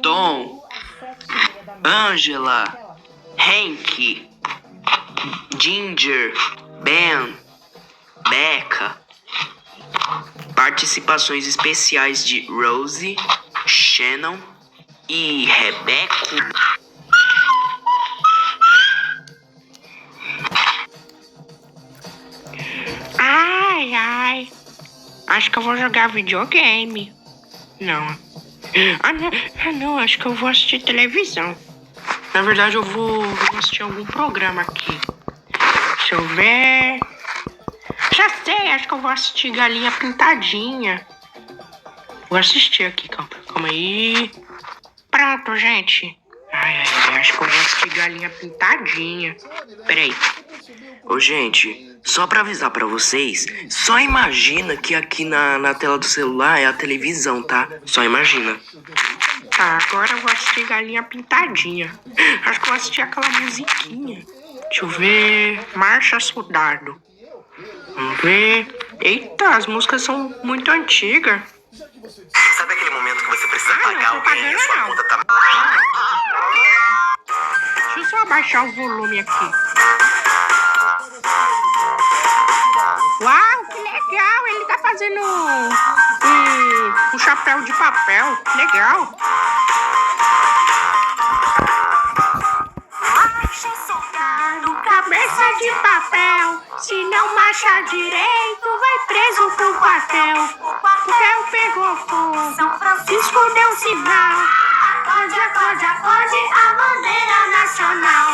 Tom, Angela, Hank, Ginger, Ben, Becca. Participações especiais de Rosie, Shannon e Rebecca. Ai, ai. Acho que eu vou jogar videogame. Não. Não, acho que eu vou assistir televisão. Na verdade, eu vou assistir algum programa aqui. Deixa eu ver. Já sei, acho que eu vou assistir Galinha Pintadinha. Vou assistir aqui, calma aí. Pronto, gente. Ai, acho que eu vou assistir Galinha Pintadinha. Peraí. Ô, gente, só pra avisar pra vocês, só imagina que aqui na tela do celular é a televisão, tá? Só imagina. Tá, agora eu vou assistir Galinha Pintadinha. Acho que eu vou assistir aquela musiquinha. Deixa eu ver. Marcha Soldado. Vamos ver. Eita, as músicas são muito antigas. Sabe aquele momento que você precisa pagar não, alguém e a sua não. conta tá... Deixa eu só abaixar o volume aqui. Uau, que legal! Ele tá fazendo um chapéu de papel. Legal. Cabeça de papel, se não marchar direito, vai preso pro quartel. O quartel pegou fogo, São Francisco deu sinal. Acorde, acorde, acorde a bandeira nacional.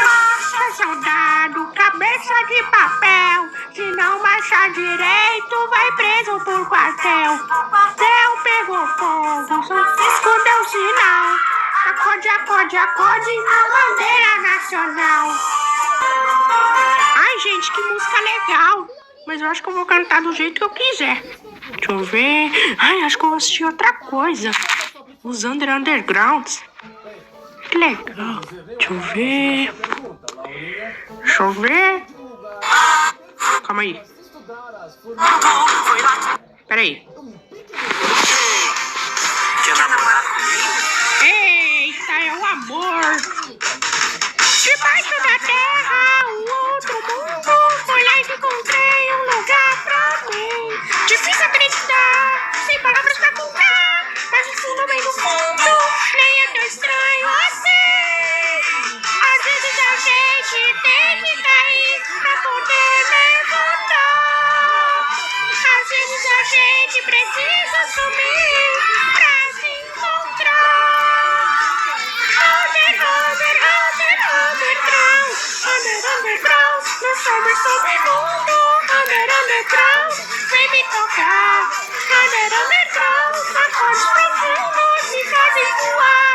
Marcha, soldado, cabeça de papel, se não marchar direito, vai preso pro quartel. O quartel pegou fogo, São Francisco deu sinal. Acorde, acorde, acorde a bandeira nacional. Ai, gente, que música legal. Mas eu acho que eu vou cantar do jeito que eu quiser. Deixa eu ver. Ai, acho que eu vou assistir outra coisa. Os Undergrounds. Que legal. Deixa eu ver. Deixa eu ver. Calma aí. Peraí. Quer namorar comigo? Eita, é o amor. Debaixo da terra, um outro mundo. Foi lá que encontrei um lugar pra mim. Difícil acreditar, sem palavras pra contar. Mas no fundo, bem no fundo, nem é tão estranho assim. Às vezes a gente tem que cair pra poder levantar. Às vezes a gente precisa sumir pra se encontrar. Underground, no submundo. Underground, vem me tocar. Underground, acordes profundos me fazem voar.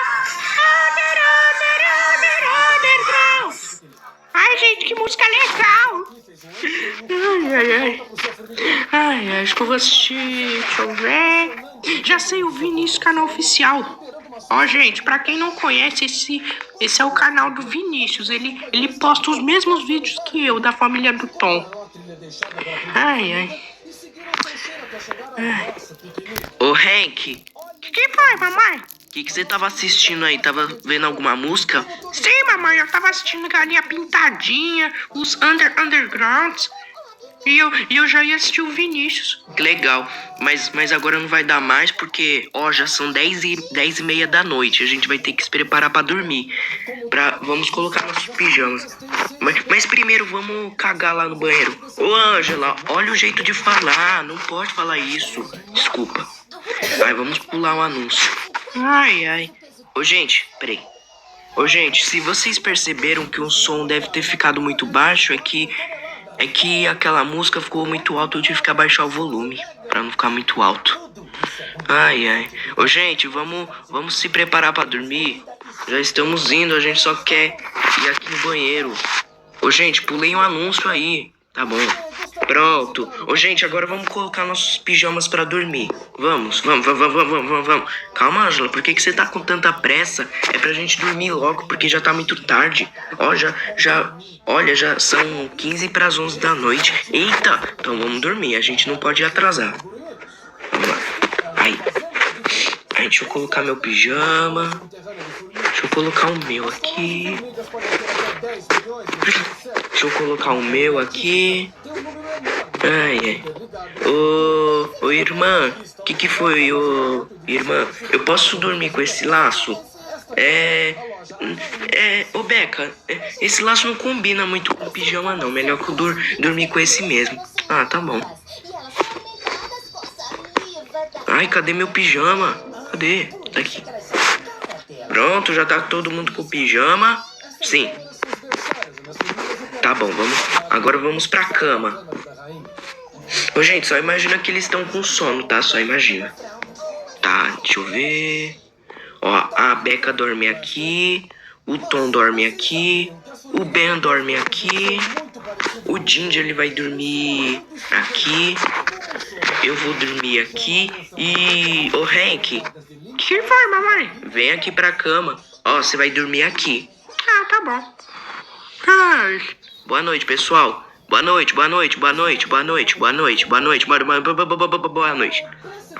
Underground. Ai, gente, que música legal. Ai, acho que eu vou assistir. Deixa eu ver. Já sei, o Vinícius, canal oficial. Ó, gente, pra quem não conhece, esse é o canal do Vinícius. Ele posta os mesmos vídeos que eu, da família do Tom. Ai. Ô, Hank, Que foi, mamãe? o que você tava assistindo aí? Tava vendo alguma música? Sim, mamãe, eu tava assistindo Galinha Pintadinha, os Undergrounds. E eu já ia assistir o Vinícius. Que legal. Mas agora não vai dar mais porque, ó, já são 10h30 da noite. A gente vai ter que se preparar pra dormir. Vamos colocar nossos pijamas. Mas primeiro vamos cagar lá no banheiro. Ô, Ângela, olha o jeito de falar. Não pode falar isso. Desculpa. Aí vamos pular o anúncio. Ai. Ô, gente, peraí. Ô, gente, se vocês perceberam que o som deve ter ficado muito baixo, é que aquela música ficou muito alta, eu tive que abaixar o volume pra não ficar muito alto. Ai. Ô, gente, vamos se preparar pra dormir. Já estamos indo, a gente só quer ir aqui no banheiro. Ô, gente, pulei um anúncio aí. Tá bom. Pronto. Ô, gente, agora vamos colocar nossos pijamas pra dormir. Vamos. Calma, Ângela, por que você tá com tanta pressa? É pra gente dormir logo, porque já tá muito tarde. Ó, olha, já são 15 para as 11 da noite. Eita, então vamos dormir, a gente não pode atrasar. Vamos lá. Aí, deixa eu colocar meu pijama. Deixa eu colocar o meu aqui. Deixa eu colocar o meu aqui. Ai. Ô, irmã, que foi, ô, irmã? Eu posso dormir com esse laço? Ô, Beca, esse laço não combina muito com o pijama, não. Melhor que eu dormir com esse mesmo. Ah, tá bom. Ai, cadê meu pijama? Cadê? Tá aqui. Pronto, já tá todo mundo com pijama? Sim. Tá bom, agora vamos pra cama. Ô, gente, só imagina que eles estão com sono, tá? Só imagina. Tá, deixa eu ver. Ó, a Beca dorme aqui. O Tom dorme aqui. O Ben dorme aqui. O Ginger, ele vai dormir aqui. Eu vou dormir aqui. E... Ô, Hank. Que foi, mamãe? Vem aqui pra cama. Ó, você vai dormir aqui. Ah, tá bom. Ai. Boa noite, pessoal. Boa noite.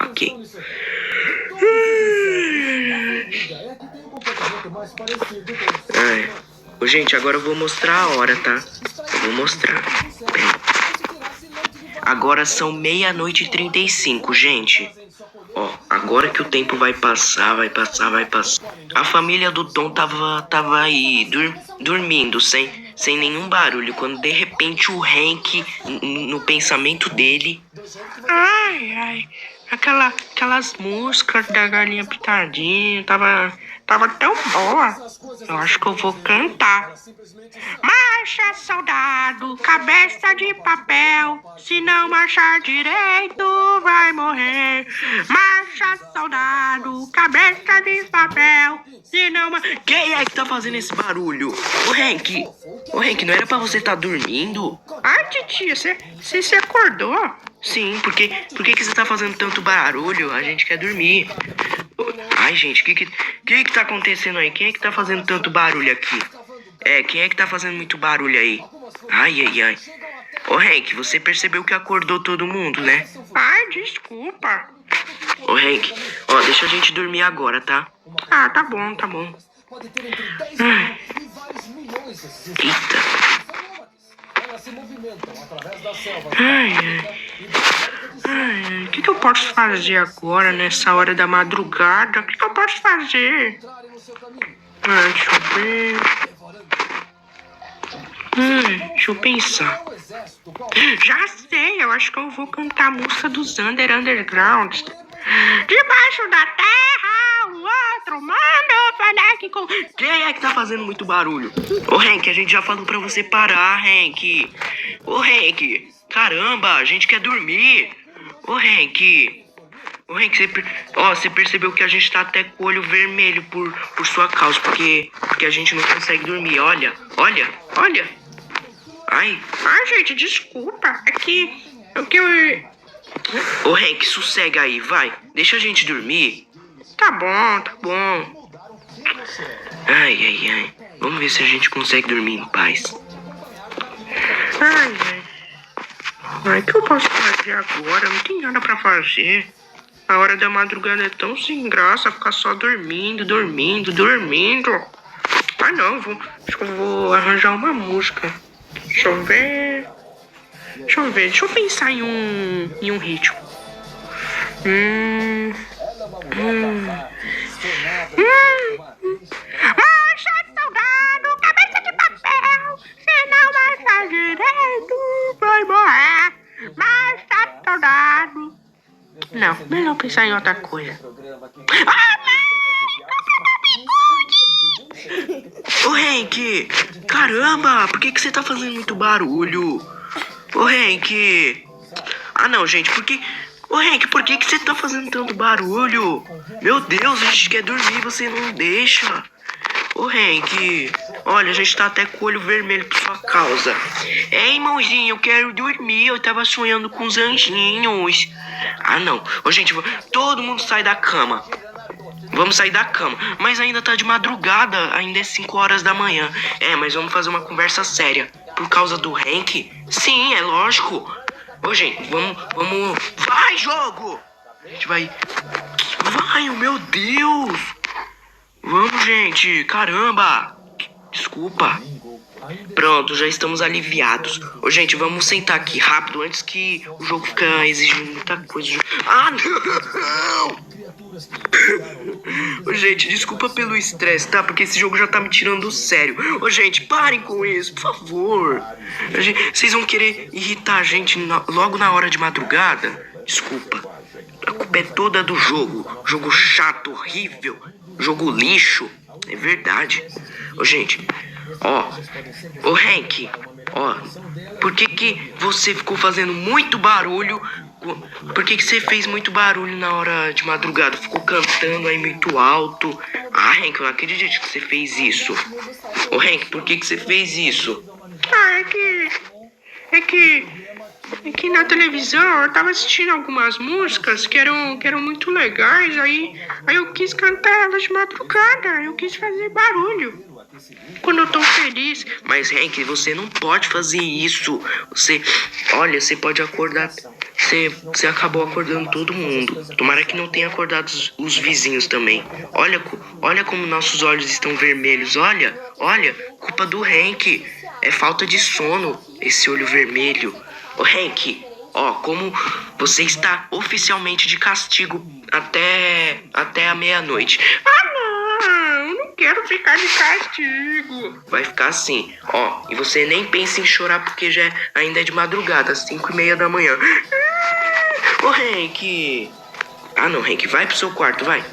Ok. Ai. Ô, gente, agora eu vou mostrar a hora, tá? Eu vou mostrar. Agora são 00:35, gente. Ó, agora que o tempo vai passar. A família do Tom tava aí, dormindo, sem nenhum barulho, quando de repente o Hank, no pensamento dele... Ai, aquelas músicas da Galinha Pitadinha, tava tão boa. Eu acho que eu vou cantar. Marcha, soldado, cabeça de papel. Se não marchar direito, vai morrer. Marcha, soldado, cabeça de papel. Se não... Quem é que tá fazendo esse barulho? Ô, Hank, não era pra você estar dormindo? Ai, titia, você se acordou? Sim, por que você tá fazendo tanto barulho? A gente quer dormir. Ai, gente, o que tá acontecendo aí? Quem é que tá fazendo tanto barulho aqui? Quem é que tá fazendo muito barulho aí? Ai. Ô, Hank, você percebeu que acordou todo mundo, né? Ai, desculpa. Ô, Hank, ó, deixa a gente dormir agora, tá? Ah, tá bom. Ai. Eita. Ai, o que eu posso fazer agora nessa hora da madrugada? O que eu posso fazer? Deixa eu ver. Deixa eu pensar. Já sei, eu acho que eu vou cantar a música dos Undergrounds. Debaixo da terra, o outro manda falar com... Quem é que tá fazendo muito barulho? Ô, Hank, a gente já falou pra você parar, Hank. Ô, Hank, caramba, a gente quer dormir. Ô, Hank, você percebeu que a gente tá até com o olho vermelho por sua causa, porque a gente não consegue dormir. Olha. Ai, gente, desculpa. É que Ô, Hank, sossega aí, vai. Deixa a gente dormir. Tá bom. Ai. Vamos ver se a gente consegue dormir em paz. Ai, o que eu posso fazer agora? Não tem nada pra fazer. A hora da madrugada é tão sem graça ficar só dormindo. Ah, não, acho que eu vou arranjar uma música. Deixa eu ver. Deixa eu pensar em um ritmo. Marcha, soldado, cabeça de papel. Se não marchar direito, vai morrer. Marcha, soldado. Não, melhor pensar em outra coisa. Ô, Hank, caramba, por que você tá fazendo muito barulho? Ô, Hank. Ah, não, gente, Ô, Hank, por que você tá fazendo tanto barulho? Meu Deus, a gente quer dormir, você não deixa. Ô, Hank. Olha, a gente tá até com o olho vermelho por sua causa. Ei, irmãozinho, eu quero dormir. Eu tava sonhando com os anjinhos. Ah, não. Ô, gente, todo mundo sai da cama. Vamos sair da cama. Mas ainda tá de madrugada. Ainda é 5 horas da manhã. É, mas vamos fazer uma conversa séria. Por causa do Hank? Sim, é lógico. Ô, gente, vamos... Vai, jogo! A gente vai... Vai, oh, meu Deus! Vamos, gente. Caramba! Desculpa. Pronto, já estamos aliviados. Ô, gente, vamos sentar aqui rápido antes que o jogo fique exigindo muita coisa. Ah, não! Ô, gente, desculpa pelo estresse, tá? Porque esse jogo já tá me tirando do sério. Ô, gente, parem com isso, por favor. Vocês vão querer irritar a gente logo na hora de madrugada? Desculpa. A culpa é toda do jogo. Jogo chato, horrível. Jogo lixo. É verdade. Ô, gente, ó. Ô, Hank, ó. Por que você ficou fazendo muito barulho? Por que você fez muito barulho na hora de madrugada? Ficou cantando aí muito alto. Ah, Hank, eu não acredito que você fez isso. Ô, Hank, por que você fez isso? Ah, é que na televisão eu tava assistindo algumas músicas que eram muito legais, aí eu quis cantar elas de madrugada, eu quis fazer barulho. Quando eu tô feliz. Mas, Hank, você não pode fazer isso. Olha, você pode acordar. Você acabou acordando todo mundo. Tomara que não tenha acordado os vizinhos também. Olha como nossos olhos estão vermelhos. Olha, culpa do Hank. É falta de sono, esse olho vermelho. Ô, Hank, ó, como você está oficialmente de castigo até a meia-noite. Ah, não, eu não quero ficar de castigo. Vai ficar assim, ó. E você nem pensa em chorar porque ainda é de madrugada, às 5:30 da manhã. Ô, Hank. Ah, não, Hank, vai pro seu quarto, vai.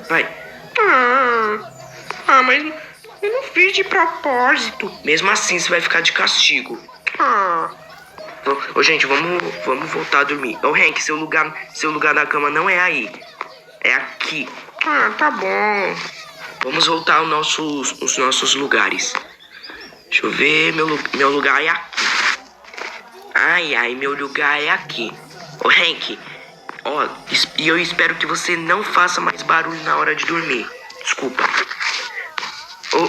Mas eu não fiz de propósito. Mesmo assim, você vai ficar de castigo. Ô, gente, vamos voltar a dormir. Ô, Hank, seu lugar na cama não é aí. É aqui. Tá bom. Vamos voltar aos nossos lugares. Deixa eu ver, meu lugar é aqui. Ai, meu lugar é aqui. Ô, Hank, ó, e eu espero que você não faça mais barulho na hora de dormir. Desculpa.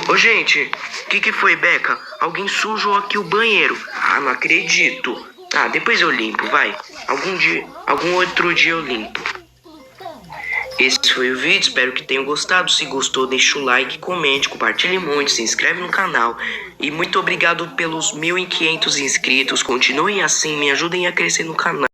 Ô, gente, o que foi, Becca? Alguém sujou aqui o banheiro. Ah, não acredito. Ah, depois eu limpo, vai. Algum outro dia eu limpo. Esse foi o vídeo, espero que tenham gostado. Se gostou, deixa o like, comente, compartilhe muito, se inscreve no canal. E muito obrigado pelos 1.500 inscritos. Continuem assim, me ajudem a crescer no canal.